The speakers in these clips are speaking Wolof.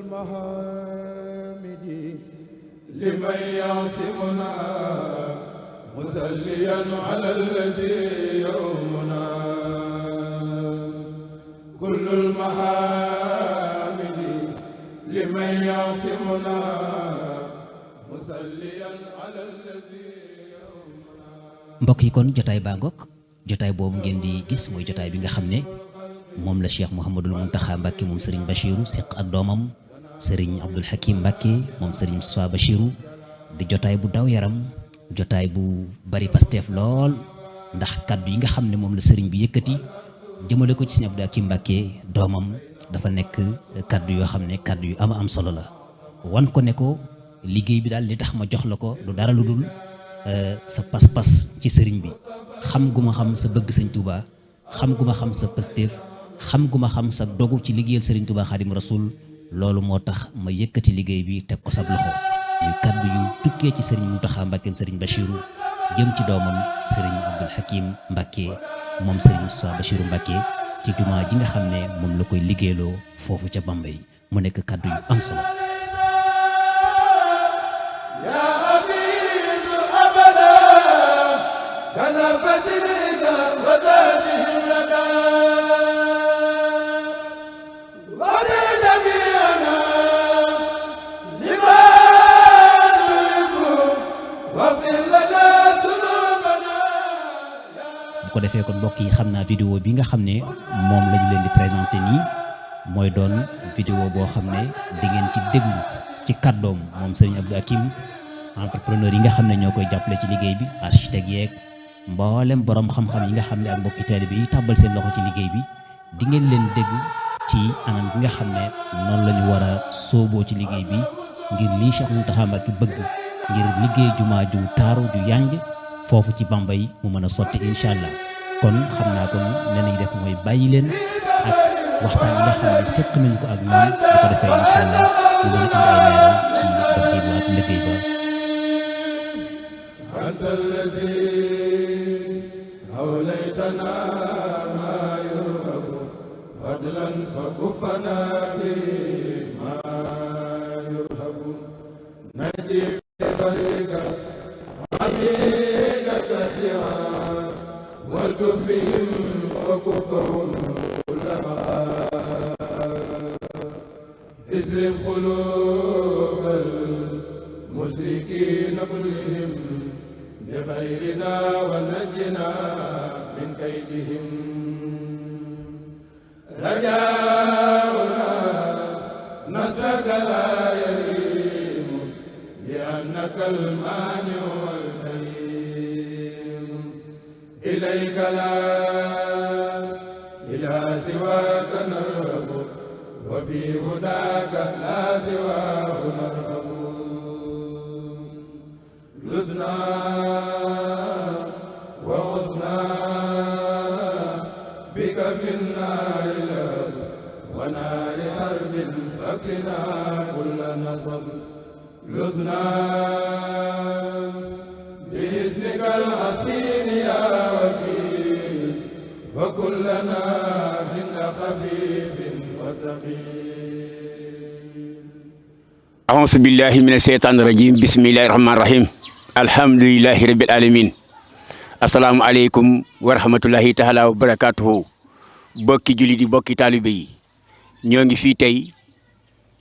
المحامد لمن يعصمنا مسليا على الذي يومنا كل المحامد لمن يعصمنا مسليا على الذي يومنا. mbokk yi kon jotaay baa ngoog jotaay boobu ngeen di gis mooy jotaay bi nga xam ne moom la Cheikh Mouhamadul Mountakha Mbacké moom Serigne Bachirou seq ak doomam Serigne Abdoul Hakim Mbacké moom Serigne Moustapha Bachirou di jotaay bu daw yaram jotaay bu bari pasteef lool ndax kaddu yi nga xam ne moom la Serigne bi yëkkati jëmale ko ci Serigne Abdoul Hakim Mbacké doomam dafa nekk kaddu yoo xam ne kaddu yu am solo la wan ko ne ko liggéey bi daal li tax ma jox la ko du dara lu dul sa pas-pas ci Serigne bi xam gu ma xam sa bëgg Serigne Touba xam gu ma xam sa pasteef xam gu ma xam sa dogu ci liggéeyal Serigne Touba Khadim Rasoul loolu moo tax ma yëkkati liggéey bi teg ko sab loxo muy kaddu yu tukkee ci Serigne Mountakha Mbacké Serigne Bachirou jëm ci doomam Serigne Abdoul Hakim Mbacké moom Serigne Moustapha Bachirou Mbacké ci jumaa ji nga xam ne moom la koy liggéeyloo foofu ca Bambey mu nekk kaddu yu am solo. bu ko defee kon mbokk yi xam naa vidéo bi nga xam ne moom lañu leen di présenté nii mooy doon vidéo boo xam ne di ngeen ci déglu ci kàddoom moom Serigne Abdoul Hakim entrepreneur yi nga xam ne ñoo koy jàppale ci liggéey bi architecte yeeg mboolem borom xam-xam yi nga xam ne ak mbokki taalibe yi tàbbal seen loxo ci liggéey bi di ngeen leen dégg ci anam bi nga xam ne noonu la ñu war a sóoboo ci liggéey bi ngir lii Cheikh Mountakha Mbacké bëgg ngir liggéey jumaa ju taaru ju yanj foofu ci Bambey mu mën a sotti incha allah kon xam naa kon nee nañ def mooy bàyyi leen ak waxtaan yi nga xam ne seq nañ ko ak ñoom bu ko defee incha allah ñu mën a indi ay leeral ci doxin wa ak liggéey ba. anta allazi awlaytana ma yurhabu fadlan fa kufana bi ma yurhabu najib barika والتف بهم وكفهم كل اسلم قلوب المشركين كلهم بخيرنا ونجنا من كيدهم رجاؤنا نصرك لا يريم لأنك المانع إليك لا إله سواك نرغب وفي هداك لا سواه نرغب لزنا وغزنا بك في النار لهب ونار حرب فكنا كل نصب لزنا بإذنك الحسين يا وكيل وكلنا من خفيف وسقيم أعوذ بالله من الشيطان الرجيم بسم الله الرحمن الرحيم الحمد لله رب العالمين السلام عليكم ورحمة الله تعالى وبركاته bokki julli di bokki taalibe yi ñoo ngi fii tey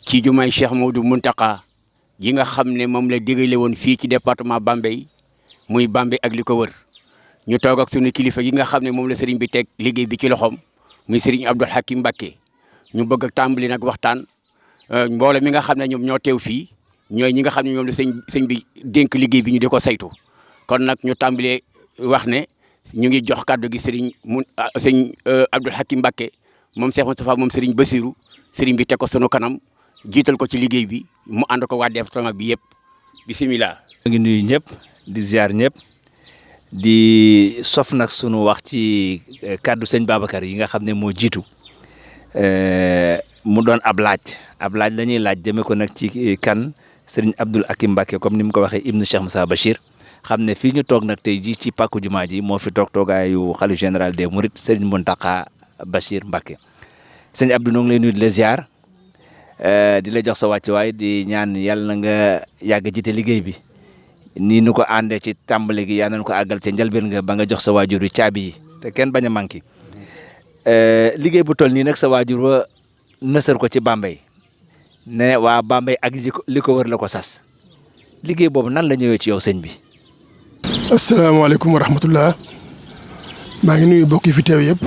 ci jumaay Cheikh Mouhamadou Mountakha ji nga xam ne moom la digale woon fii ci département Bambey muy Bambey ak li ko wër ñu toog ak sunu kilifa yi nga xam ne moom la sëriñ bi teg liggéey bi ci loxoom muy sëriñ Abdoul Hakim Mbacké ñu bëgg a tàmbali nag waxtaan mbooloo mi nga xam ne ñoom ñoo teew fii ñooy ñi nga xam ne ñoom la sëñ bi dénk liggéey bi ñu di ko saytu kon nag ñu tàmbalee wax ne ñu ngi jox kàddu gi sëriñ Abdoul Hakim Mbacké moom Cheikh Moustapha moom sëriñ Bassirou sëriñ bi teg ko sunu kanam jiital ko ci liggéey bi mu ànd ko waa département bi yëpp bisimilah. ngi nuyu ñëpp di ziar ñëpp di sof nag sunu wax ci kàddu sëñ Babacar yi nga xam ne moo jiitu mu doon ab laaj la ñuy laaj jëme ko nag ci kan sëriñ Abdoul Hakim Mbacké comme ni mu ko waxee ibnu Cheikh Moussa Bachir xam ne fii ñu toog nag tey ji ci pàkku jumaa ji moo fi toogaayu xalifa général des Mourides sëriñ Mountakha Bachir Mbacké sëñ Abdou noo ngi lay nuyu di la ziar di la jox sa wàccuwaay di ñaan yàlla na nga yàgg jiite liggéey bi nii nu ko àndee ci tàmbali gi yaa nañ ko àggal ca njëlbeen nga ba nga jox sa waajur wi caabi yi te kenn bañ a manqué liggéey bu toll nii nag sa waajur wa nësër ko ci Bambey ne waa Bambey ak li ko wër la ko sas liggéey boobu nan la ñëwee ci yow sëñ bi. asalaamaaleykum wa rahmatullah maa ngi nuyu mbokk yi fi teew yëpp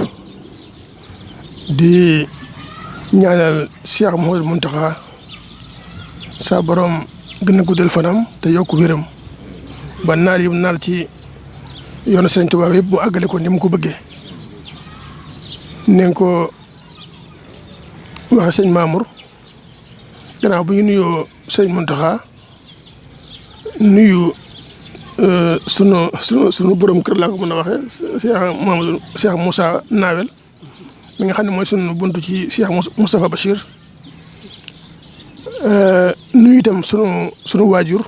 di ñaanal Cheikh Mouhamadou Mountakha sa borom gën a guddal fanam te yokk wéram ba naal yi naal ci yoonu Sëriñ Tuubaa yëpp mu àggale ko ni mu ko bëggee ne ko waxe sëñ Mamour gannaaw bu ñu nuyoo Sëriñ Mountakha nuyu sunu borom kër laa ko mën a waxee Cheikh Moussa Nawel mi nga xam ne mooy sunu buntu ci Cheikh Moustapha Bachir nuyu itam sunu waajur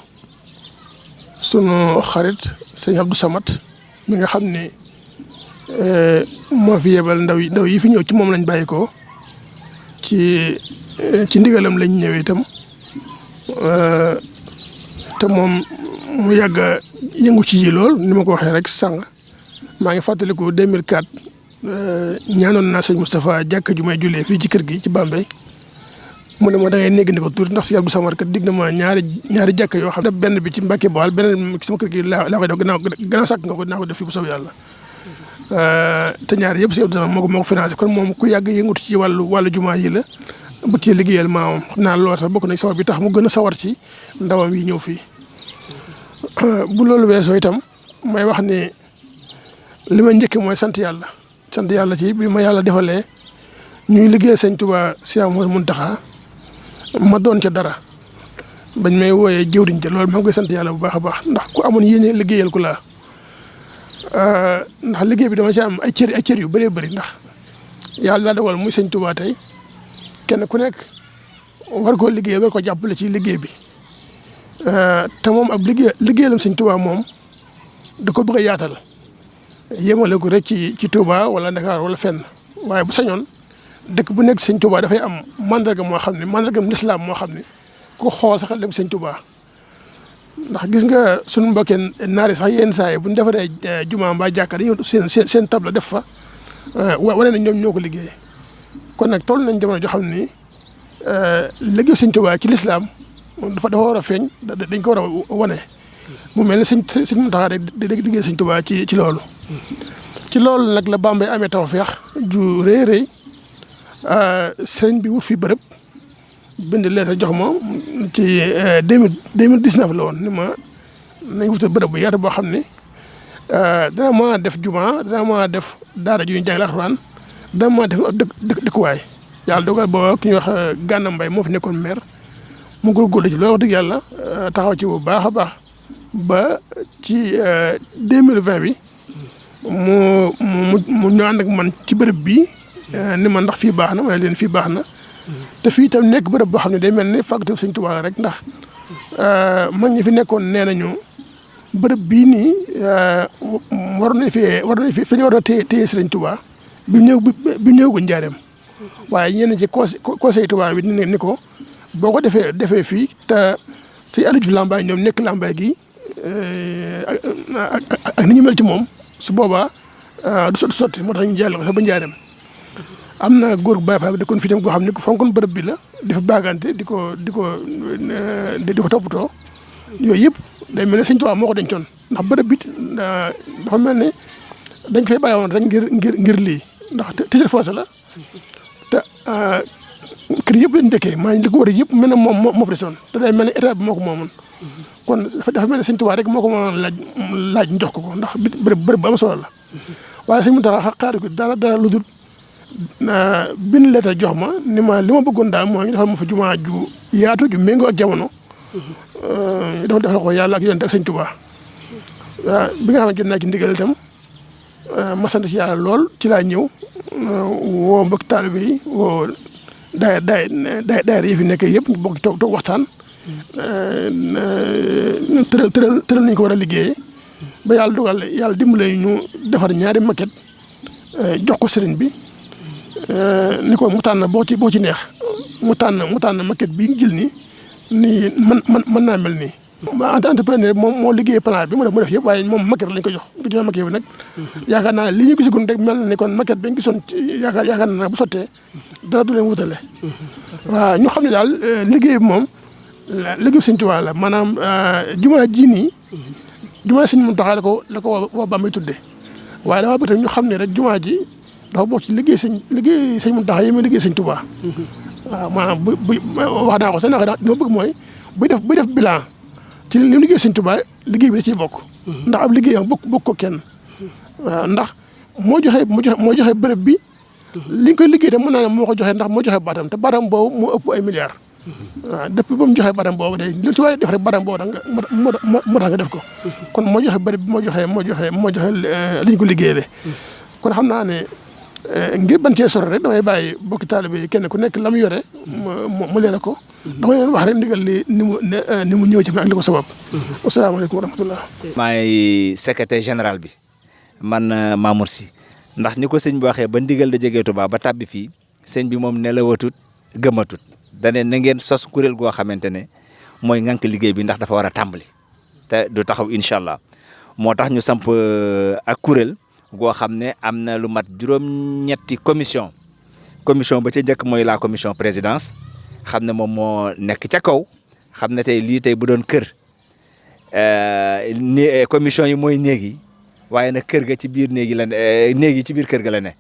sunu xarit sëñ Abdou Samad mi nga xam ne moo fi yebal ndaw yi fi ñëw ci moom lañ bàyyi ko ci ndigalam lañ ñëwee itam te moom mu yàgg a yëngu ci yi lool ni ma ko waxee rek sànq maa ngi fàttaliku 2004 ñaanoon naa sëñ Moustapha jàkka ju may jullee fii ci kër gi ci Bambey mu ne ma da ngay néegandi ko tuuti ndax si Abdou Samad kat dig na ma ñaari jàkka yoo xam ne benn bi ci Mbàkke Bawal beneen ci sama kër gi laa koy def gannaaw sàkk nga ko dinaa ko def fii bu soobee yàlla te ñaar yëpp si Abdou Samad moo ko financé kon moom ku yàgg yëngutu ci wàllu jumaa yi la bu ci liggéeyal maamam xam naa loolu sax bokk nañ sawar bi tax mu gën a sawar ci ndawam yi ñëw fii bu loolu weesoo itam may wax ni li ma njëkk mooy sant yàlla ci bi ma yàlla defalee ñuy liggéey sëñ Tuubaa Cheikh Mouhamadou Mountakha ma doon ca dara bañ may wooyee jëwriñ ca loolu maa ngi koy sant yàlla bu baax a baax ndax ku amoon yéene liggéeyal ku laa ndax liggéey bi dama ci am ay cër yu bëree bëri ndax yàlla daa dogal muy sëñ Tuubaa tey kenn ku nekk war koo liggéey war ko jàppale ci liggéey bi te moom ab liggéeyalam sëñ Tuubaa moom da ko bëgg a yaatal yemale ko rek ci Touba wala Dakar wala fenn waaye bu sañoon dëkk bu nekk sëñ Touba dafay am mandarga moo xam ne mandargam lislaam moo xam ne ku xool sax dem sëñ Touba ndax gis nga sunu mbokkee naari sax yenn saa yi bu ñu defaree juma mbaa jàkka dañuy seen table def fa wane na ñoom ñoo ko liggéey kon nag toll nañ jamono joo xam ni liggéey sëñ Touba ci lislaam dafa war a feeñ dañ ko war a wane mu mel ne sëñ Mountakha rek di liggéey sëñ Touba ci loolu. ci loolu nag la Bambey amee tawfeex ju rëy rëy sëriñ bi wut fi bërëb bind lettre jox ma ci 2019 la woon ni ma nañ wutal bërëb bu yaatu boo xam ne dana mën a def juma dana mën a def daara ju ñu jàngale alxuraan dana mën a def dëkkuwaay yàlla dogal booba ku ñuy wax Gana Mbaye moo fi nekkoon maire mu góorgóorlu ci loolu wax dëgg yàlla taxaw ci bu baax a baax ba ci 2020 bi mu ñu ànd ak man ci bërëb bi ni ma ndax fii baax na ma ne leen fii baax na te fii itam nekk bërëb boo xam ne day mel ni fàggatu Sëñ Tuubaa rek ndax mag ñi fi nekkoon nee nañu bërëb bii nii war nañ fi ñu war a téye Sëñ Tuubaa bi ñëwagul njaareem waaye ñenn ci conseil Tuubaa bi ni ko boo ko defee fii te si Aliou Diouf Lambaye ñoom nekk Lambaye gi ak ni ñu mel ci moom su boobaa du sotti moo tax ñu jaarale ko sax ba njaareem am na góor gu Baay Faal dëkkoon fii tam goo xam ne ko fonkoon bërëb bi la di fa baagante di ko toppatoo yooyu yëpp day mel ne Sëñ Tuubaa moo ko dencoon ndax bërëb bi dafa mel ne dañ ko fay bàyyi woon rek ngir lii ndax titre foncier la te kër yëpp lañ dëkkee maa ngi li ko war a yëpp mel ne moom moo fa desoon te day mel ne état bi moo ko moomoon kon dafa mel ne Sëñ Tuubaa rek moo ko mën laaj ñu jox ko ndax bërëb bu am solo la waaye Sëñ Mountakha xaari ko dara lu dul bind lettre jox ma ni ma li ma bëggoon daal moo ngi defal ma fa jumaa ju yaatu ju méngoo ak jamono dafa ko yàlla ak yonent ak Sëñ Tuubaa bi nga xam ne jot naa ci ndigal itam ma sant ci yàlla lool ci laa ñëw woo mbokk taalibe yi woo daayira yi fi nekk yëpp ñu bokk toog waxtaan tëral nañ ko war a liggéeyee ba yàlla dogal yàlla dimbale ñu defar ñaari maquette jox ko sëriñ bi ni ko mu tànn boo ci neex mu tànn maquette bii ñu jël nii mën naa mel nii. entrepreneur moom moo liggéey plan bi mu def yëpp waaye moom maquette lañ ko jox bu joxee maquette bi nag yaakaar naa li ñu gisagun rek mel na ni kon maquette bi ñu gisoon yaakaar naa bu sottee dara du leen wutale. waaw ñu xam ne daal liggéey bi moom liggéey Sëñ Tuubaa la maanaam jumaa ji nii jumaa Sëñ Muntaxaa la ko waa Bambey tuddee waaye dama bëgg tamit ñu xam ne rek jumaa ji dafa bokk ci liggéey Sëñ Muntaxaa yi muy liggéey Sëñ Tuubaa waaw maanaam bu wax naa ko sax naka li ma bëgg mooy buy def bilan ci li liggéey Sëñ Tuubaa liggéey bi da ciy bokk ndax ab liggéeyam bokk ko kenn waaw ndax moo joxe bërëb bi li nga koy liggéey tam mën naa ne moo ko joxe ndax moo joxe baatam te baatam boobu moo ëpp ay milliards waaw depuis ba mu joxe baatam boobu day li ci waaye def rek baatam boobu da nga moo tax nga def ko kon moo joxe bërëb bi moo joxe li ñu ko liggéeyee kon xam naa ne ngir ban cee sore rek damay bàyyi bokki taalibe yi kenn ku nekk la mu yore mu leeral ko dama leen wax rek ndigal li ni mu ñëw ci man ak li ko sabab. asalaamaaleykum wa rahmatullah. maay secrétaire général bi man Mamour Sy ndax ni ko sëñ bi waxee ba ndigal da jógee Touba ba tàbbi fii sëñ bi moom nelawatut gëmmatut dane na ngeen sos kuréel goo xamante ne mooy ŋànk liggéey bi ndax dafa war a tàmbali te du taxaw incha allah moo tax ñu samp ak kuréel goo xam ne am na lu mat juróom-ñetti commission ba ca njëkk mooy la commission présidence xam ne moom moo nekk ca kaw xam ne tey lii tey bu doon kër commission yi mooy néeg yi waaye nag kër ga ci biir néeg yi la néeg yi ci biir kër ga la ne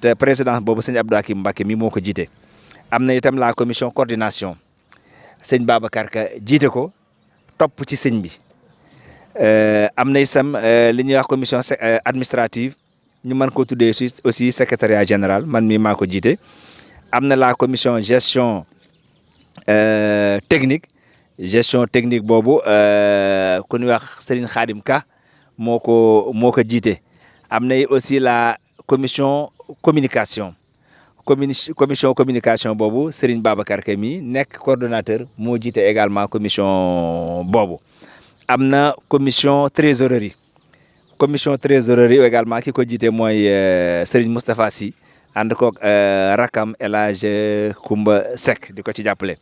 te présidence boobu sëñ Abdou Hakim Mbacké mi moo ko jiite. am na itam la commission coordination sëñ Babacar Ka jiite ko topp ci sëñ bi am na itam li ñuy wax commission administrative ñu mën koo tuddee aussi secrétariat général man mii maa ko jiite. am na la commission gestion technique boobu ku ñuy wax Serigne Khadim Ka moo ko jiite. am na aussi la commission communication boobu Serigne Babacar Ka mi nekk coordonnateur moo jiite également commission boobu. am na commission trésorerie également ki ko jiite mooy Serigne Moustapha Sy ànd koog rakam El Hadj Koumba Seck di ko ci jàppale.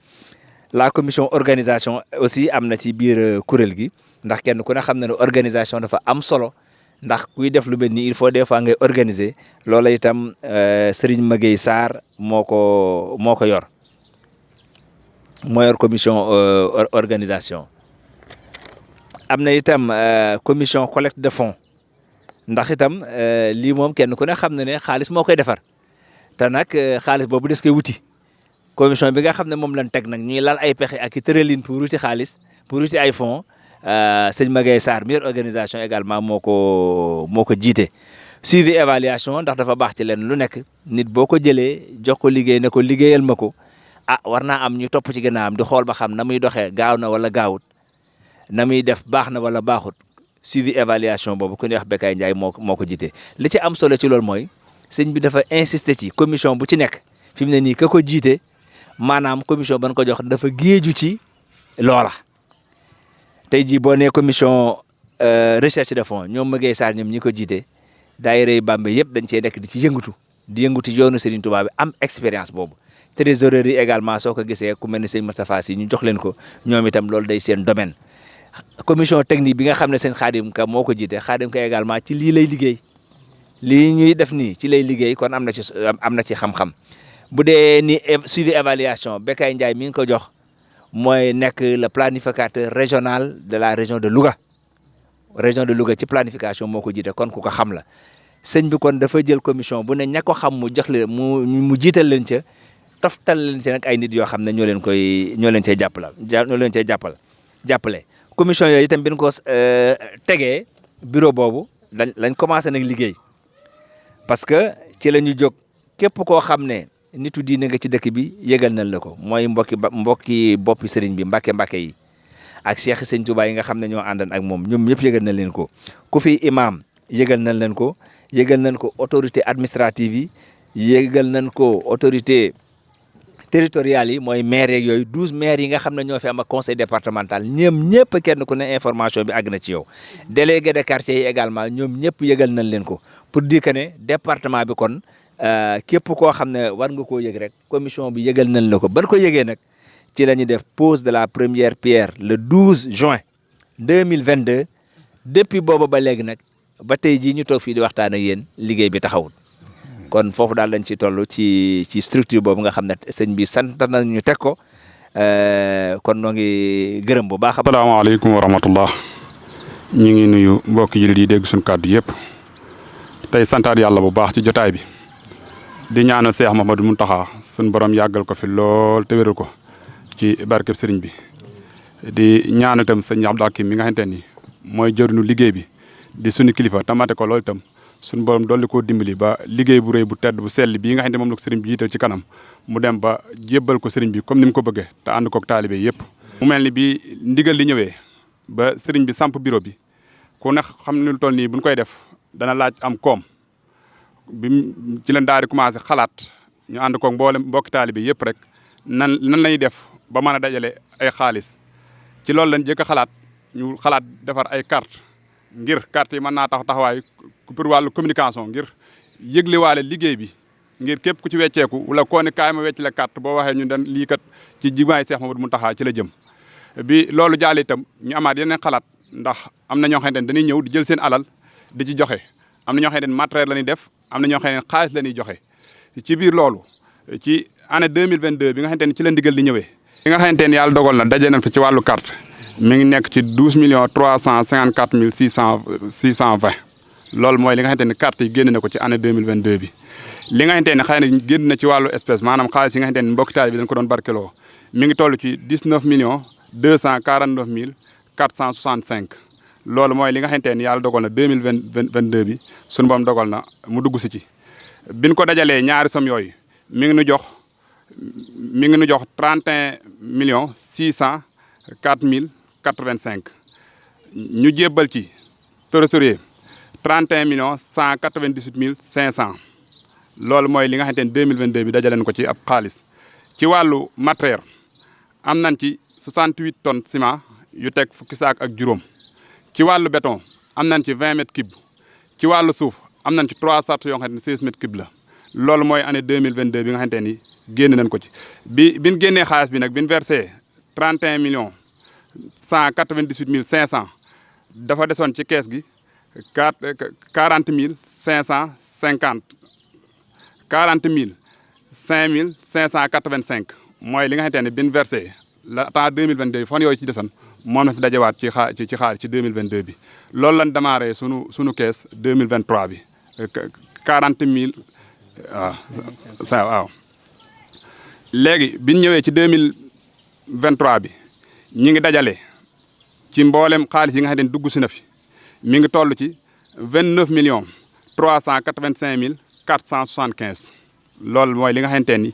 la commission organisation aussi am na ci biir kuréel gi ndax kenn ku ne xam na ne organisation dafa am solo ndax kuy def lu mel ni il faut des fois ngay organiser loola itam Serigne Maguette Sarr moo ko yor commission organisation. am na itam commission collecte de fonds ndax itam lii moom kenn ku ne xam na ne xaalis moo koy defar te nag xaalis boobu des koy wuti commission bi nga xam ne moom lañ teg nag ñuy lal ay pexe ak i tëralin pour wuti xaalis pour wuti ay fonds sëñ Maguette Sarr meilleure organisation également moo ko jiite. suivi évaluation ndax dafa baax ci leen lu nekk nit boo ko jëlee jox ko liggéey ne ko liggéeyal ma ko war naa am ñu topp ci gannaawam di xool ba xam na muy doxee gaaw na wala gaawut na muy def baax na wala baaxut suivi évaluation boobu ku ñuy wax Bekay Ndiaye moo ko jiite. li ci am solo ci loolu mooy sëñ bi dafa insister ci commission bu ci nekk fi mu ne nii ka ko jiite maanaam commission ban ko jox dafa géeju ci loola. tey jii boo nee commission recherche de fonds ñoom Maguette Sarr ñoom ñi ko jiite daayira yi Bambey yëpp dañ cee nekk di ci yëngatu yoonu Serigne Touba bi am expérience boobu. trésorerie également soo ko gisee ku mel ni sëñ Moustapha Sy ñu jox leen ko ñoom itam loolu day seen domaine. commission technique bi nga xam ne sëñ Khadim Ka moo ko jiite Khadim Ka également ci lii lay liggéey lii ñuy def nii ci lay liggéey kon am na ci xam-xam. bu dee ni suivi évaluation Bekay Ndiaye mi ngi ko jox mooy nekk le planificateur régional de la région de Louga ci planification moo ko jiite kon ku ko xam la sëñ bi kon dafa jël commission bu ne ña ko xam mu jox leen mu jiital leen ca toftal leen ci nag ay nit yoo xam ne ñoo leen cee jàppale commission yooyu itam bi ñu ko tegee bureau boobu lañ commencé nag liggéey parce que ci la ñu jóg képp koo xam ne nitu diine nga ci dëkk bi yëgal nañ la ko mooy mbokki boppi sëriñ bi mbàkke yi ak cheikh sëñ Touba yi nga xam ne ñoo àndan ak moom ñoom ñëpp yëgal nañ leen ko ku fi imam yëgal nañ leen ko yëgal nañ ko autorité administrative yi yëgal nañ ko autorité territoriales yi mooy maire yeeg yooyu 12 maires yi nga xam ne ñoo fi am ak conseil départemental ñoom ñëpp kenn ku ne information bi àgg na ci yow délégué de quartier yi également ñoom ñëpp yëgal nañ leen ko pour dire que ne département bi kon képp koo xam ne war nga koo yëg rek commission bi yëgal nañ la ko ban ko yëgee nag ci la ñuy def pose de la première pierre le 12 juin 2022 depuis booba ba léegi nag ba tey jii ñu toog fii di waxtaan ak yéen liggéey bi taxawul kon foofu daal lañ ci toll ci structure boobu nga xam ne sëñ bi sant nañ ñu teg ko kon noo ngi gërëm bu baax. asalaamaaleykum wa rahmatullah ñu ngi nuyu mbokki jullit yi dégg suñu kàddu yëpp tey santaat yàlla bu baax ci jotaay bi di ñaanal Cheikh Mouhamadou Mountakha suñu borom yàggal ko fi lool te wéral ko ci barkeb sëriñ bi di ñaanal itam sëñ Abdou Hakim mi nga xamante ni mooy jëriñu liggéey bi di suñu kilifa tamate ko loolu itam suñu borom dolli koo dimbali ba liggéey bu rëy bu tedd bu sell bii nga xam ne moom la ko sëriñ bi jiital ci kanam mu dem ba jébbal ko sëriñ bi comme ni mu ko bëggee te ànd koog taalibe yëpp. mu mel ni bi ndigal li ñëwee ba sëriñ bi samp bureau bi ku ne xam ne lu toll nii buñ koy def dana laaj am koom bi ci leen daal di commencé xalaat ñu ànd koog mboolem mbokki taalibe yëpp rek nan lañuy def ba mën a dajale ay xaalis ci loolu lañ jëkk a xalaat ñu xalaat defar ay carte ngir carte yi mën naa taxawaay pour wàllu communication ngir yëglewaale liggéey bi ngir képp ku ci wecceeku wala koo ne kaay ma wecc la carte boo waxee ñu den lii kat ci jimaay Cheikh Mouhamadou Mountakha ci la jëm. bi loolu jàll itam ñu amaat yeneen xalaat ndax am na ñoo xamante ne dañuy ñëw di jël seen alal di ci joxe am na ñoo xamante ne matériel la ñuy def am na ñoo xamante ne xaalis la ñuy joxe ci biir loolu ci année 2022 bi nga xamante ne ci la ndigal di ñëwee. li nga xamante ne yàlla dogal na daje nañ fi ci wàllu carte mi ngi nekk ci 12 354 620 loolu mooy li nga xamante ne carte yi génn na ko ci année 2022 bi. li nga xamante ne xëy na génn na ci wàllu espèce maanaam xaalis yi nga xamante ne mbokk taal bi dañ ko doon barkeloo mi ngi toll ci 19 249 465 loolu mooy li nga xamante ne yàlla dogal na 2022 bi suñu boom dogal na mu dugg si ci. biñ ko dajalee ñaari som yooyu mi ngi nu jox 31 604 085 ñu jébbal ci trésorier 31 198 500 loolu mooy li nga xamante ne 2022 bi dajaleen ko ci ab xaalis. ci wàllu matériel am nañ ci 68 tonnes ciment yu teg fukki saak ak juróom ci wàllu béton am nañ ci 20 mètres cubes ci wàllu suuf am nañ ci 3 sartes yoo xamante ne 16 mètres cubes la loolu mooy année 2022 bi nga xamante ni génn nañ ko ci. bi ñu génnee xaalis bi nag bi ñu versé 31 198 500 dafa desoon ci kees gi 40 550 40 585 mooy li nga xamante ne bi ñu versé la temps 2022 fan yooyu ci desoon moom na fi dajewaat ci xaar ci 2022 bi loolu lañ démarré sunu kees 2023 bi 40 000 waaw léegi bi ñu ñëwee ci 2023 bi ñi ngi dajale ci mboolem xaalis yi nga xamante ne dugg si na fi mi ngi toll ci 29 385 475 loolu mooy li nga xamante ni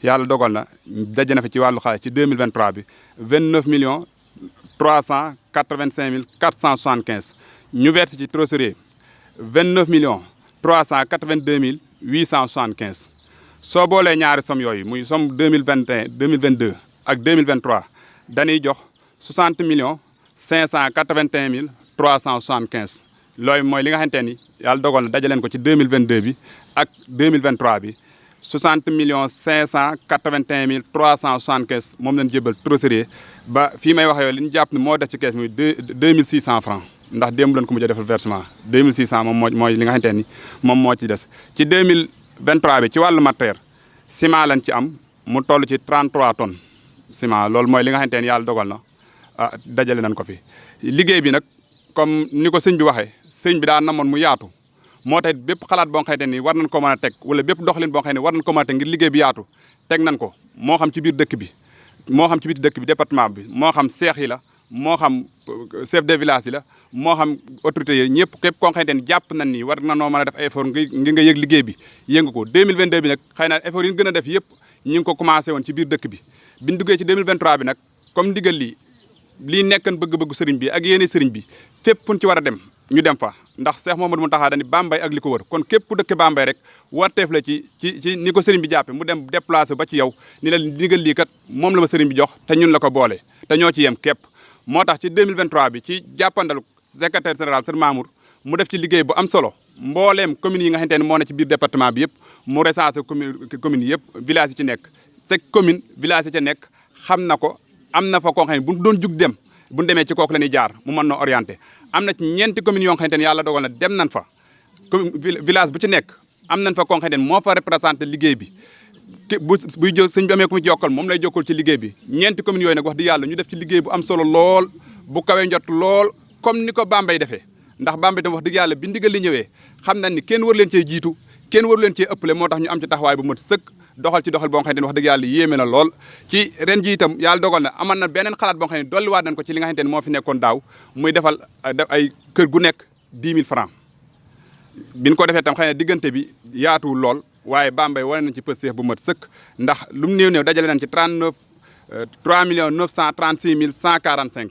yàlla dogal na daje na fi ci wàllu xaalis ci 2023 bi 29 385 475 ñu verse ci trésorier 29 382 875 soo boolee ñaari somme yooyu muy somme 2021 2022 ak 2023 dañuy jox 60 581 375 loolu mooy li nga xamante ni yàlla dogal na dajaleen ko ci 2022 bi ak 2023 bi 60 581 375 moom lañ jébal trésorier ba fii may waxee li ñu jàpp ne moo des ci kees muy 2600 francs ndax démb lañ ko mujj a defal versement 2600 moom mooy li nga xamante ni moom moo ci des. ci 2023 bi ci wàllu matériel ciment lañ ci am mu toll ci 33 tonnes ciment loolu mooy li nga xamante ni yàlla dogal na dajale nañ ko fi. liggéey bi nag comme ni ko sëñ bi waxee sëñ bi daa namoon mu yaatu moo tax bépp xalaat boo xamante ni war nañ ko mën a teg wala bépp doxalin boo xam ne war nañ ko mën a teg ngir liggéey bi yaatu teg nañ ko moo xam ci biir dëkk bi moo xam ci biir dëkk bi département bi moo xam seex yi la moo xam chef de village yi la moo xam autorités yi ñëpp képp koo xamante ni jàpp nañ ni war na noo mën a def ay effort ngir nga yëg liggéey bi yëngu ko 2022 bi nag xëy na effort yi ñu gën a def yëpp ñu ngi ko commencé woon ci biir dëkk bi biñ duggee ci 2023 bi nag comme ndigal lii nekkan bëgg-bëggu sëriñ bi ak yéene sëriñ bi fépp fu ñu ci war a dem ñu dem fa ndax Cheikh Mouhamadou Mountakha dañu Bambey ak li ko wër kon képp ku dëkk Bambey rek warteef la ci ni ko sëriñ bi jàppe mu dem déplacé ba ci yow ni la ndigal lii kat moom la ma sëriñ bi jox te ñun la ko boole te ñoo ci yem képp moo tax ci 2023 bi ci jàppandal secrétaire général sëriñ Mamour mu def ci liggéey bu am solo mbooleem communes yi nga xamante ne moo ne ci biir département bi yëpp mu recensé communes yëpp village yi ci nekk chaque commune village yi ca nekk xam na ko am na fa koo xam ne bu doon jug dem bu ñu demee ci kooku la ñuy jaar mu mën noo orienté am na ci ñeenti communes yoo xamante ne yàlla dogal na dem nañ fa village bu ci nekk am nañ fa koo xamante ne moo fa représenté liggéey bi buy jóg sëñ bi amee ku mu jokkal moom lay jokkal ci liggéey bi ñeenti communes yooyu nag wax di yàlla ñu def ci liggéey bu am solo lool bu kawee njot lool comme ni ko Bambey defee ndax Bambey tam wax dëgg yàlla bi ndigal li ñëwee xam nañ ni kenn war leen cee jiitu kenn waru leen cee ëppale moo tax ñu am ci taxawaay bu mat sëkk doxal ci doxal boo xam ne wax dëgg yàlla yéeme na lool ci ren ji itam yàlla dogal na aman na beneen xalaat boo xam ne dolliwaat nañ ko ci li nga xamante ne moo fi nekkoon daaw muy defal ay kër gu nekk 10 000 francs biñ ko defee tam xëy na diggante bi yaatuwul lool waaye Bambey wane nañ ci pësteef bu mat sëkk ndax lu mu néew dajale nañ ci 3 936 145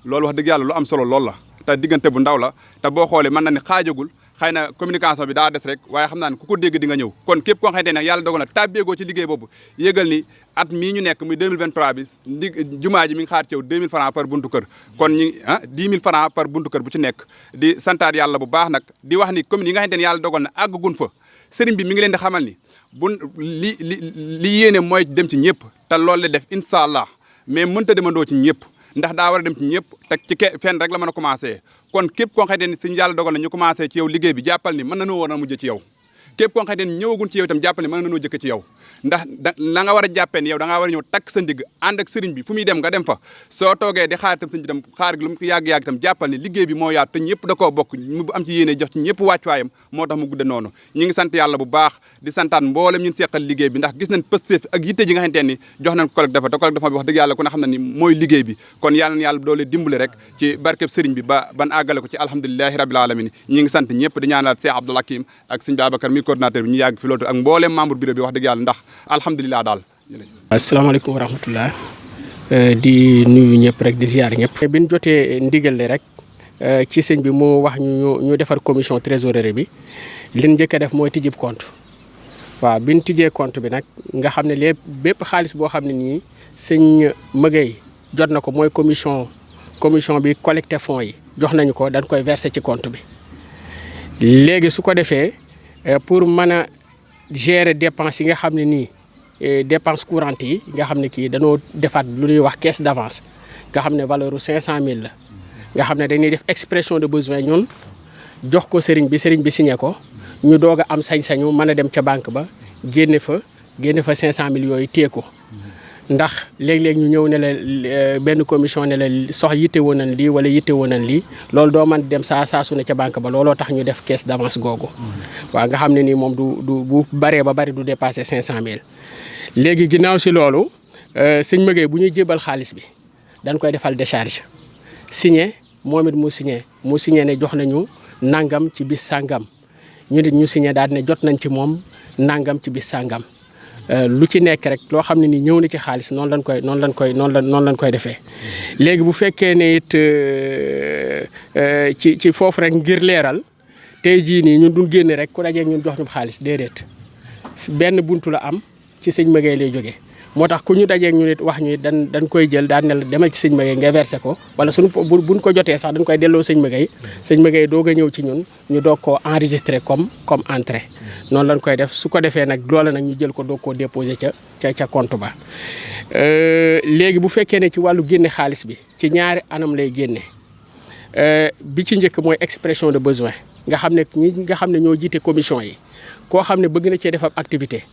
loolu wax dëgg yàlla lu am solo lool la te diggante bu ndaw la te boo xoolee mën na ni xaajagul xëy na communication bi daa des rek waaye xam naa ne ku ko dégg di nga ñëw kon képp koo xamante ne yàlla dogal na tàbbeegoo ci liggéey boobu yégal ni at mii ñu nekk muy 2023 bi jumaa ji mi ngi xaar ci yow 2000 francs par buntu kër kon ñi 10 000 francs par buntu kër bu ci nekk di santaat yàlla bu baax nag di wax ni commune yi nga xamante ne yàlla dogal na àggagun fa sëriñ bi mi ngi leen di xamal ni li yéene mooy dem ci ñëpp te loolu la def incha allah mais mënta demandoo ci ñëpp ndax daa war a dem ci ñëpp te ci fenn rek la mën a commencé kon képp koo xamante ni suñu yàlla dogal na ñu commencé ci yow liggéey bi jàppal ni mën na noo war a mujj ci yow képp koo xamante ni ñëwagun ci yow itam jàppal ni mën na noo jëkk ci yow ndax la nga war a jàppee ni yow da ngaa war a ñëw takk sa ndigg ànd ak sëriñ bi fu muy dem nga dem fa soo toogee di xaar itam sëriñ bi itam xaar gi lu mu ko yàgg-yàgg itam jàppal ni liggéey bi moo yaatu te ñëpp da koo bokk mu am ci yéene jox ci ñëpp wàccuwaayam moo tax mu gudde noonu ñi ngi sant yàlla bu baax di santaan mboolem ñun seqal liggéey bi ndax gis nañ pëstéef ak yitte ji nga xamante ni jox nañ collecte dafa te collecte dafa bi wax dëgg yàlla ku ne xam na ni mooy liggéey bi kon yàlla na yàlla doole dimbale rek ci barkeb sëriñ bi ba ban àggale ko ci alhamdulilahi rabbil alamin ñi ngi sant ñëpp di ñaanal Cheikh Abdoul Hakim ak sëriñ Babacar mi coordinateur bi ñu yàgg fi loolu ak mboolem membre bureau bi wax dëgg yàlla ndax alhamdulilah daal asalaamaaleykum wa rahmatullah di nuyu ñëpp rek di ziar ñëpp. bi ñu jotee ndigal li rek ci sëñ bi mu wax ñu defar commission trésorerie bi li ñu njëkk a def mooy tijjib compte waaw bi ñu tijjee compte bi nag nga xam ne lépp bépp xaalis boo xam ne nii sëñ Mëgëy jot na ko mooy commission bi collecté fonds yi jox nañu ko dañ koy verser ci compte bi léegi su ko defee pour mën a gérer dépenses yi nga xam ne nii. dépenses courantes yi nga xam ne kii dañoo defaat lu ñuy wax caisse d'avance nga xam ne valeur u 500000 la nga xam ne dañuy def expression de besoin ñun jox ko sëriñ bi signé ko ñu doog a am sañ-sañu mën a dem ca banque ba génne fa 500000 yooyu téye ko ndax léeg-léeg ñu ñëw ne la benn commission ne la yitte woon nañ lii wala yitte woon nañ lii loolu doo mën dem saa su ne ca banque ba looloo tax ñu def caisse d'avance googu waaw nga xam ne nii moom du bu baree ba bari du dépasser 500000. léegi ginnaaw si loolu sëñ Mëgëy bu ñuy jébal xaalis bi dañ koy defal décharge signé moom it mu signé ne jox nañu nangam ci bis sàngam ñu nit ñu signé daal ne jot nañ ci moom nangam ci bis sàngam lu ci nekk rek loo xam ne ni ñëw na ci xaalis noonu lañ koy defee. léegi bu fekkee ne it ci foofu rek ngir leeral tey jii nii ñun duñ génne rek ku dajeeg ñun jox ñu xaalis déedéet benn buntu la am. ci sëñ Mëgëy lay jógee moo tax ku ñu dajeeg ñu nit wax ñu dañ koy jël daan ne la demal ci sëñ Mëgëy nga versé ko wala buñ ko jotee sax dañ koy delloo sëñ Mëgëy doog a ñëw ci ñun ñu doog koo enregistré comme entrée noonu lañ koy def su ko defee nag loola nag ñu jël ko doog koo déposé ca compte ba. léegi bu fekkee ne ci wàllu génne xaalis bi ci ñaari anam lay génne bi ci njëkk mooy expression de besoin nga xam ne ñoo jiite commission yi koo xam ne bëgg na cee def ab activité.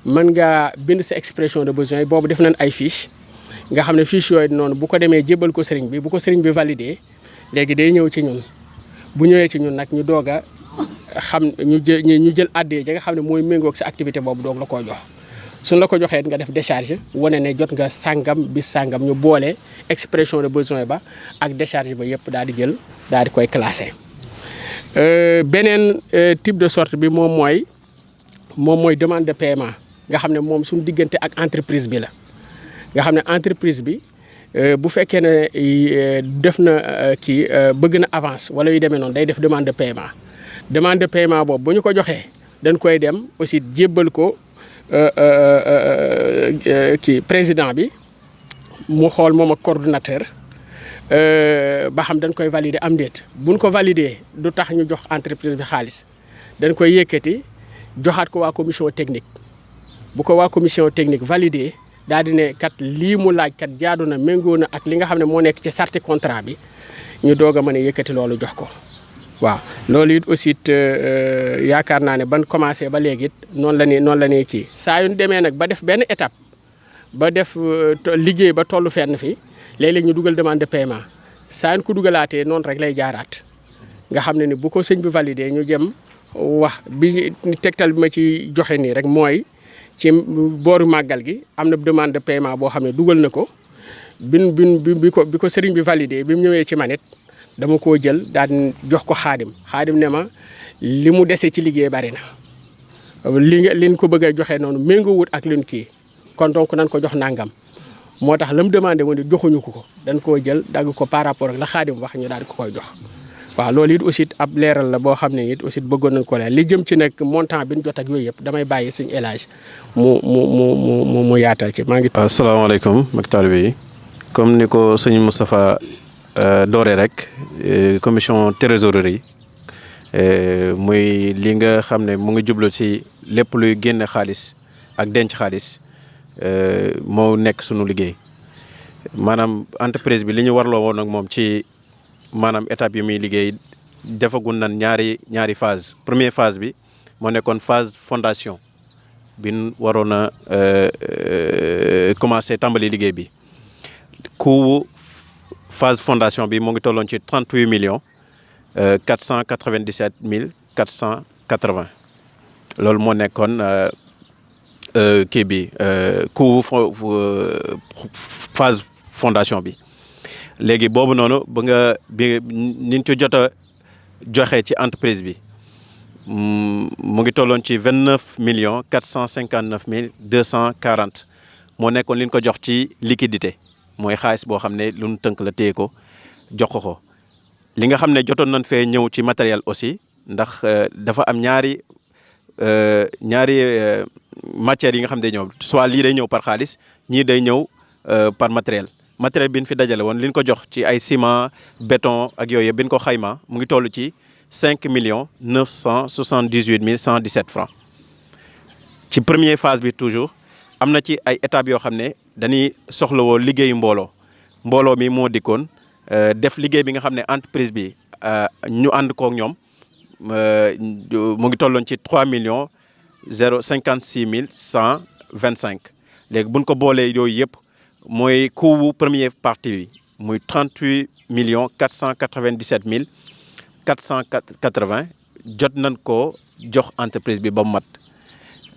mën nga bind sa expression de besoin boobu def nañ ay fiche nga xam ne fiche yooyu noonu bu ko demee jébbal ko sëriñ bi bu ko sëriñ bi validé léegi day ñëw ci ñun bu ñëwee ci ñun nag ñu doog a xam ñu jël addee ja nga xam ne mooy méngoog sa activité boobu doog la koo jox suñ la ko joxee nga def décharge wane ne jot nga sàngam bis sàngam ñu boole expression de besoin ba ak décharge ba yëpp daal di koy classé. beneen type de sorte bi moom mooy demande de paiement. nga xam ne moom suñu diggante ak entreprise bi la nga xam ne entreprise bi bu fekkee ne def na bëgg na avance wala yu demee noonu day def demande de paiement boobu bu ñu ko joxee dañ koy dem aussi jébbal ko président bi mu xool moom ak coordonnateur ba xam dañ koy valider am déet buñ ko valider du tax ñu jox entreprise bi xaalis dañ koy yëkkati joxaat ko waa commission technique bu ko waa commission technique valider daal di ne kat lii mu laaj kat jaadu na méngoo na ak li nga xam ne moo nekk ci sarti contrat bi ñu doog a mën a yëkkati loolu jox ko waaw. loolu it aussi yaakaar naa ne ban commencé ba léegi it noonu la ñuy kii saa yu ñu demee nag ba def benn étape ba def liggéey ba tollu fenn fi léeg-léeg ñu dugal demande de paiement saa yu ko dugalaatee noonu rek lay jaaraat nga xam ne ni bu ko sëñ bi validé ñu jëm wax bi tegtal bi ma ci joxe nii rek mooy ci booru màggal gi am na demande de paiement boo xam ne dugal na ko bi ko sëriñ bi validé bi mu ñëwee ci manit dama koo jël daal di jox ko xaadim ne ma li mu dese ci liggéey bari na liñ ko bëgg a joxe noonu méngoo wut ak liñ kii kon donc nañ ko jox nangam moo tax la mu demandé woon joxuñu ko dañ koo jël dagg ko par rapport ak la xaadim wax ñu daal di ko koy jox. waaw loolu it aussi ab leeral la boo xam ne it aussi bëggoon nañ ko leer li jëm ci nag montant bi ñu jot ak yooyu yëpp damay bàyyi suñu élage mu yaatal ci maa ngi. asalaamaaleykum mbokki taalibe yi comme ni ko sëñ Moustapha dooree rek commission trésorerie muy li nga xam ne mu ngi jublu ci lépp luy génne xaalis ak denc xaalis moo nekk sunu liggéey maanaam entreprise bi li ñu warloo woon ak moom ci. maanaam étape yi muy liggéey defagun nan ñaari phase première phase bi moo nekkoon phase fondation bi ñu waroon a commencé tàmbali liggéey bi coût phase fondation bi mu ngi tolloon ci 38 millions 497 mille 480 loolu moo nekkoon kii bi coût phase fondation bi. léegi boobu noonu bi niñ ci jot a joxe ci entreprise bi mu ngi tolloon ci 29 millions 459 mille 240 moo nekkoon li ñu ko jox ci liquidité mooy xaalis boo xam ne lu ñu tënk la téye ko jox ko li nga xam ne jotoon nañ fee ñëw ci matériel aussi ndax dafa am ñaari matières yi nga xam ne day ñëw soit lii day ñëw par xaalis ñii day ñëw par matériel bi ñu fi dajale woon li ñu ko jox ci ay ciment béton ak yooyu bi ñu ko xayma mu ngi toll ci 5 millions 978 mille 117 francs ci première phase bi toujours am na ci ay étapes yoo xam ne dañuy soxlawoo liggéeyu mbooloo mi moo dikkoon def liggéey bi nga xam ne entreprise bi ñu ànd kook ñoom mu ngi tolloon ci 3 millions 056 mille 125 léegi buñ ko boolee yooyu yëpp mooy coût première partie bi muy 38 millions 497 mille 480 jot nañ ko jox entreprise bi ba mu mat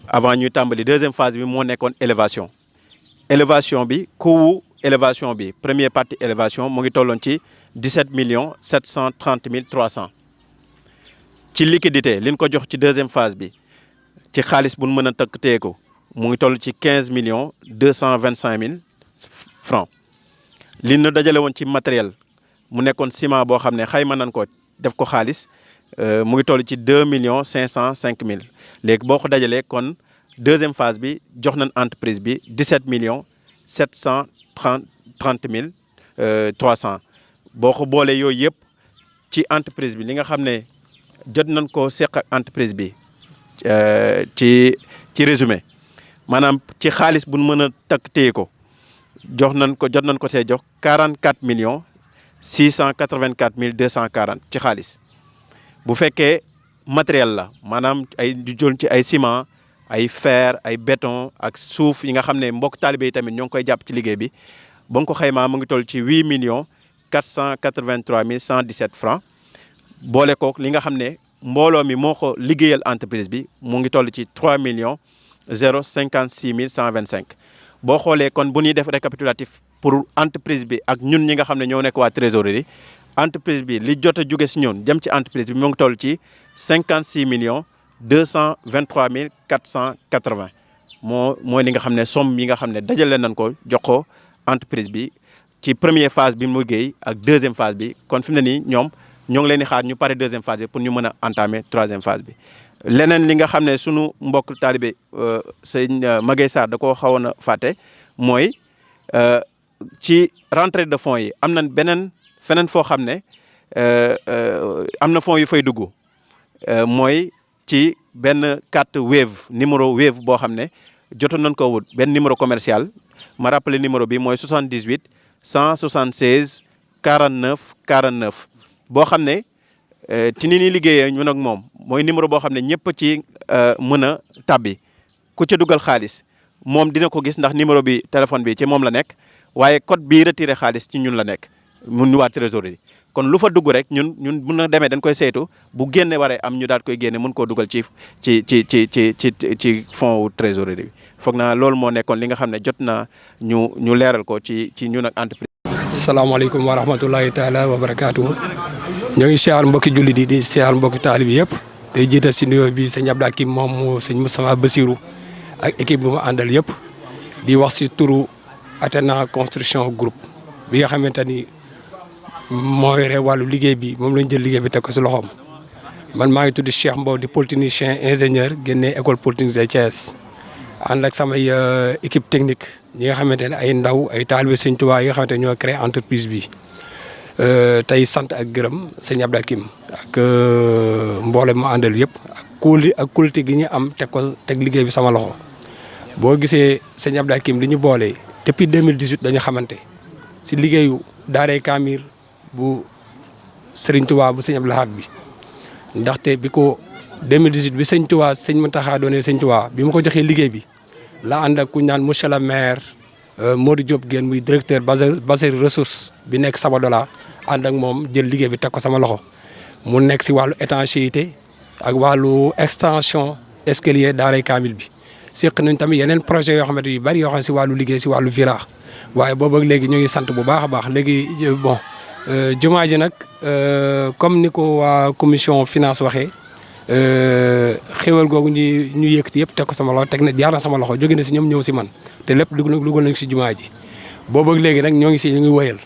avant ñuy tàmbali deuxième phase bi moo nekkoon élévation bi coût élévation bi première partie élévation mu ngi tolloon ci 17 millions 730 mille 300 ci liquidité li ñu ko jox ci deuxième phase bi ci xaalis bu ñu mën a tëkk téye ko mu ngi toll ci 15 millions 225 mille francs li ñu dajale woon ci matériel mu nekkoon ciment boo xam ne xayma nañ ko def ko xaalis mu ngi toll ci 2 millions 505 mille léegi boo ko dajalee kon deuxième phase bi jox nañ entreprise bi 17 millions 730 mille 300 boo ko boolee yooyu yëpp ci entreprise bi li nga xam ne jot nañ ko seq ak entreprise bi ci résumé maanaam ci xaalis bu mën a takk téye ko jot nañ ko see jox 44 millions 684 mille 240 ci xaalis bu fekkee matériel la maanaam ay du jël ci ay ciment ay fer ay béton ak suuf yi nga xam ne mbokk taalibe yi tamit ñoo ngi koy jàpp ci liggéey bi ba nga ko xaymaa mu ngi toll ci 8 millions 483 mille 117 francs boole kook li nga xam ne mbooloo mi moo ko liggéeyal entreprise bi mu ngi toll ci 3 millions 056 mille 125 boo xoolee kon bu ñuy def récapitulatif pour entreprise bi ak ñun ñi nga xam ne ñoo nekk waa trésorerie entreprise bi li jot a jóge si ñun jëm ci entreprise bi mu ngi toll ci 56 millions 223 mille 480 mooy li nga xam ne somme yi nga xam ne dajale nañ ko jox ko entreprise bi ci première phase bi mu liggéey ak deuxième phase bi kon fi mu ne nii ñoom ñoo ngi leen di xaar ñu pare deuxième phase bi pour ñu mën a entamer troisième phase bi. leneen li nga xam ne sunu mbokk taalibe sëñ Maguette Sarr da koo xawoon a fàtte mooy ci rentrée de fonds yi am nañ beneen feneen foo xam ne am na fonds yu fay dugg mooy ci benn carte Wave numéro Wave boo xam ne jotoon nañ ko wut benn numéro commercial ma rappelé numéro bi mooy 78 176 49 49 boo xam ne ci ni ñuy liggéeyee ñun ak moom mooy numéro boo xam ne ñëpp ci mën a tabbi ku ca dugal xaalis moom dina ko gis ndax numéro bi téléphone bi ci moom la nekk waaye code bii retiré xaalis ci ñun la nekk mun waa trésorerie kon lu fa dugg rek ñun mun na demee dañ koy saytu bu génne waree am ñu daal koy génne mën koo dugal ci fond wu trésorerie bi foog naa loolu moo nekkoon li nga xam ne jot na ñu leeral ko ci ñun ak entreprise. salaamaaleykum wa rahmatulahi taala wa barakaatu. ñoo ngi siyaar mbokki jullit yi di siyaar mbokki taalib yi yëpp day jiital si nuyoo bi sëñ Abdou Hakim moom sëñ Moustapha Bassirou ak équipe bi mu àndal yëpp di wax si turu Athena construction groupe bi nga xamante ni moo yore wàllu liggéey bi moom lañ jël liggéey bi teg ko si loxoom man maa ngi tudd Cheikh Mbow di polytechnicien ingénieur génnee école polytechnique de Thiès ànd ak samay équipe technique ñi nga xamante ne ay ndaw ay taalibe sëñ Tuubaa yi nga xamante ne ñoo créé entreprise bi tey sant ak gërëm sëñ Abdou Hakim ak mboolem mu àndal yëpp ak qualité gi ñu am teg liggéey bi sama loxo boo gisee sëñ Abdou Hakim li ñu boole depuis 2018 dañu xamante si liggéeyu daaray Kaamil bu Serigne Touba bu sëñ Abdou Lahad bi ndaxte bi ko 2018 bi sëñ Touba sëñ Mountakha doonee sëñ Touba bi ma ko joxee liggéey bi la ànd ak ku ñaan monsieur le maire Modou Diop Guène muy directeur bassin ressource bi nekk Sabadola ànd ak moom jël liggéey bi teg ko sama loxo mu nekk si wàllu étanchéité ak wàllu extension escalier daaray Kaamil bi seq nañ tamit yeneen projet yoo xamante yu bari yoo xam ne si wàllu liggéey si wàllu villa waaye boobu ak léegi ñu ngi sant bu baax a baax léegi bon jumaa ji nag comme ni ko waa commission finance waxee xéwal googu ñu yëkkati yëpp teg ko sama loxo teg na jaar na sama loxo jóge na si ñoom ñëw si man te lépp dugal nañ si jumaa ji boobu ak léegi nag ñoo ngi wëyal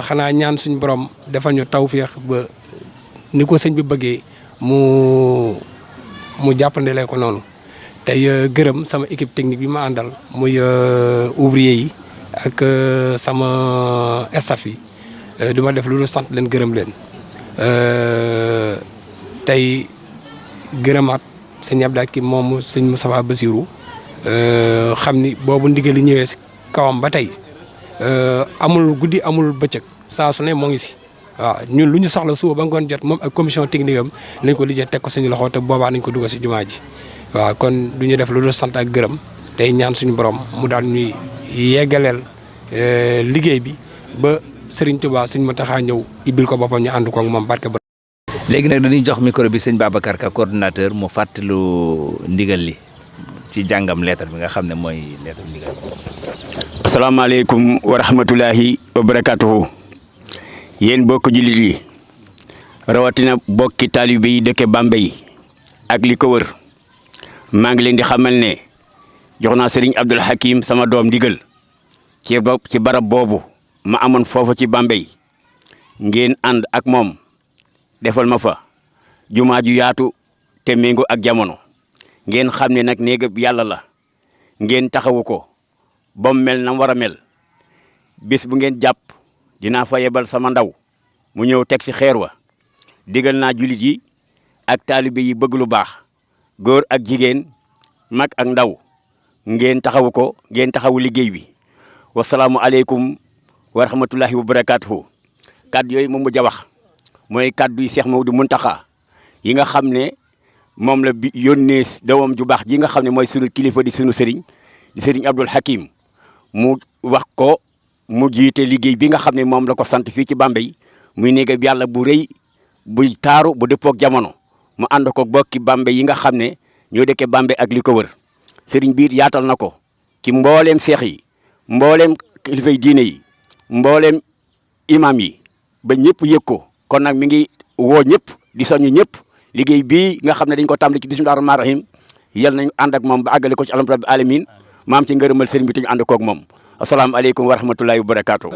xanaa ñaan suñu borom defal ñu tawféex ba ni ko sëñ bi bëggee mu jàppandalee ko noonu tey gërëm sama équipe technique bi ma àndal muy ouvrier yi ak sama staff yi du ma def lu sant leen gërëm leen tey gërëmaat sëñ Abdou Hakim moom sëñ Moustapha Bassirou xam ni boobu ndigal li ñëwee si kawam ba tey amul guddi amul bëccëg saa su ne moo ngi si waaw ñun lu ñu soxla suba ba ngoon jot moom ak commission technique am nañ ko lijjee teg ko suñu loxo te boobaa nañ ko dugal si jumaa ji waaw kon du ñu def lu dul sant ak gërëm tey ñaan suñu borom mu daal ñuy yeggaleel liggéey bi ba Serigne Touba Serigne Mountakha ñëw ibbil ko boppam ñu ànd ko ak moom barke ba. léegi nag dañuy jox micro bi sëñ Babacar Ka coordonnateur mu fàttalu ndigal li ci jàngam lettre bi nga xam ne mooy lettre ndigal. asalaamaaleykum wa rahmatulahi wa barakatuhu yéen bokk jullit yi rawatina bokki taalibe yi dëkke Bambey ak li ko wër maa ngi leen di xamal ne jox naa Serigne Abdou Hakim sama doom ndigal ci barab boobu ma amoon foofu ci Bambey ngeen ànd ak moom defal ma fa jumaa ju yaatu te méngoo ak jamono ngeen xam ne nag néegab yàlla la ngeen taxawu ko ba mu mel na war a mel bis bu ngeen jàpp dinaa fa yebal sama ndaw mu ñëw teg si xeer wa digal naa julit yi ak taalibe yi bëgg lu baax góor ak jigéen mag ak ndaw ngeen taxawu ko ngeen taxawu liggéey bi wasalaamu aleykum wa rahmatullahi wa barakatuhu kàddu yooyu moom mu jawax mooy kàddu yi Cheikh Maodo Mountakha yi nga xam ne moom la bi yónnee doomam ju baax ji nga xam ne mooy sunu kilifa di sunu sëriñ di sëriñ Abdou Hakim mu wax ko mu jiite liggéey bi nga xam ne moom la ko sant fii ci Bambey muy néega bi yàlla bu rëy buy taaru bu dëppook jamono mu ànd ko bokki Bambey yi nga xam ne ñoo dëkke Bambey ak li ko wër sëriñ biir yaatal na ko ci mbooleem seex yi mbooleem kilifay diine yi mbooleem imam yi ba ñëpp yëg ko kon nag mi ngi woo ñëpp di soññ ñëpp liggéey bii nga xam ne dañ ko tàmbali ci bismillahir rahmanir rahim yal nañu ànd ak moom ba àggale ko ci alhamdulillahi rabbil alamin maam ci ngërëmal sëriñ bi te ñu ànd koog moom asalaamaaleykum wa rahmatullahi wa barakaatu.